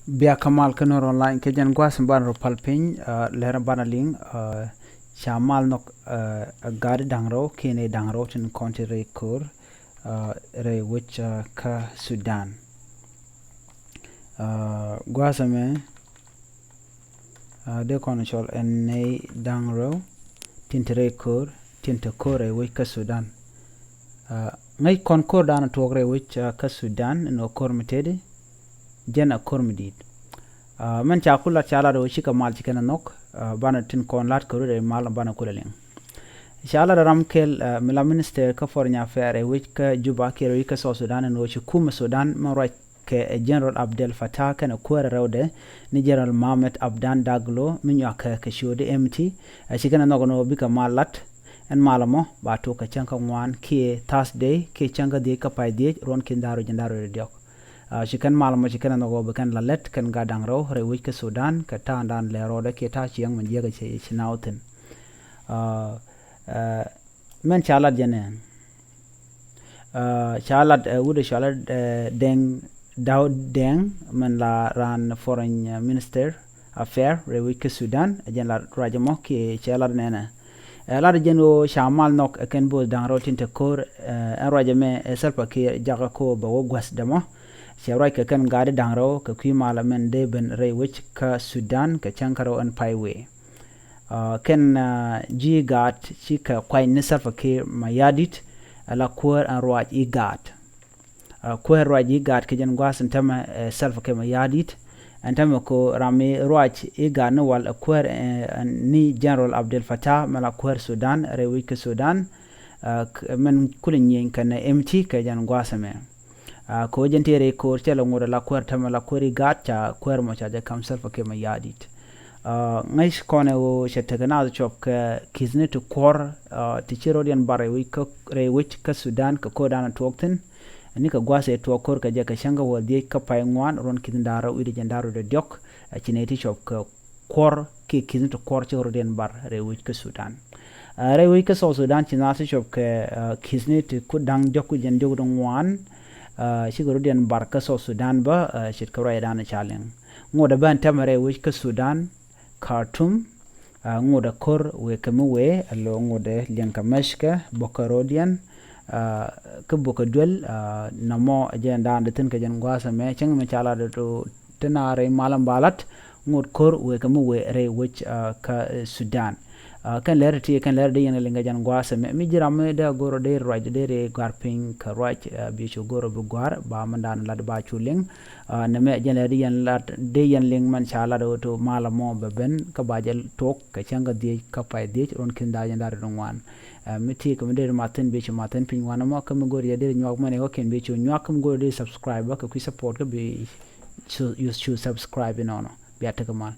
Bia kamal kanor online ke jan gwas ban ro palpin lera banaling chamal nok gari dangro kene dangro tin konti re kur re which ka Sudan gwasa me de konachol ene dangro tintere kur tinta kore which ka Sudan ngai kon kor dana togre which ka Sudan no kor metede jena kormidit man chakula chala do chika mal chikana nok bana tin kon lat kuru de mal bana kuleleng chala ramkel mila minister ka fornya fere which ka juba kero ka so Sudan no chikuma Sudan man right ke general Abdel Fattah kana kwara rawde ni general Mohamed Abdan Daglo min yaka ka shode MT chikana no no bika malat en malamo ba to ka chanka ngwan ki Thursday ki changa de ka pai de ron kindaro jandaro de diok chikan malamo chikan no go kan lalet kan gadang ro re wik ke Sudan ka ta dan le ro de ke ta chiang man yega che chinautin men chala jene chala wude chala deng Daud Deng man la ran foreign minister affair re wik ke Sudan jen la rajamo ke chala nena la jeno shamal nok ken bo dan ro tinte kor rajame selpa ke jaga ko ba wo gwas damo Shabrai ka kan gadi dangro ka kui malamen de ben re which ka Sudan ka chankaro and paiwe ken ji gat chi ka kwai nisar fakir mayadit ala kuer an ruaj i gat kuer ruaj i gat ka jan gwas antama self fakir mayadit antama ko rami ruaj i gat no wal kuer ni General Abdel Fattah mala kuer Sudan re which ka Sudan men kulin yin kan MT ka jan gwasame ko jentere ko tela ngoda la kwerta mala kweri gacha kwermo chaje kamsel fa kema yadit ngais kone o shetegana chop ka kizne to kor tichiro dian bare wi ko re wich ka Sudan ka kodana tokten ni ka gwase to kor ka je ka shanga wodi ka pay ngwan ron kidndaro wi de jandaro de diok chineti chop ka kor ki kizne to kor chiro dian bar re wich ka Sudan re wich ka Sudan chinasi chop ka kizne to kudang diok jen diok ngwan shigoro dian barka so Sudan ba shit ka rai dana challenge ngoda ban tamare which ka Sudan Khartoum ngoda kor we kamwe allo ngoda lian kamashka bokarodian ka bokadwel namo agenda ndatin ka jan gwasa me chang me chala do tenare malam balat ngod kor we kamwe re which ka Sudan kan ler ti kan ler de yen linga jan gwasa mi jirame da goro de raj de re garping ka raj bi chu goro bu gwar ba mandan lad ba chuling na me jan ler yen lat de yen ling man chala do to mala mo be ben ka bajel tok ka changa de ka pay de ron kin da jan dar dongwan mi ti ko de maten bi chu maten pin wana mo kam goro de nyok mane ko ken bi chu nyok kam goro de subscribe ka ku support ka bi chu subscribe no bi atakamal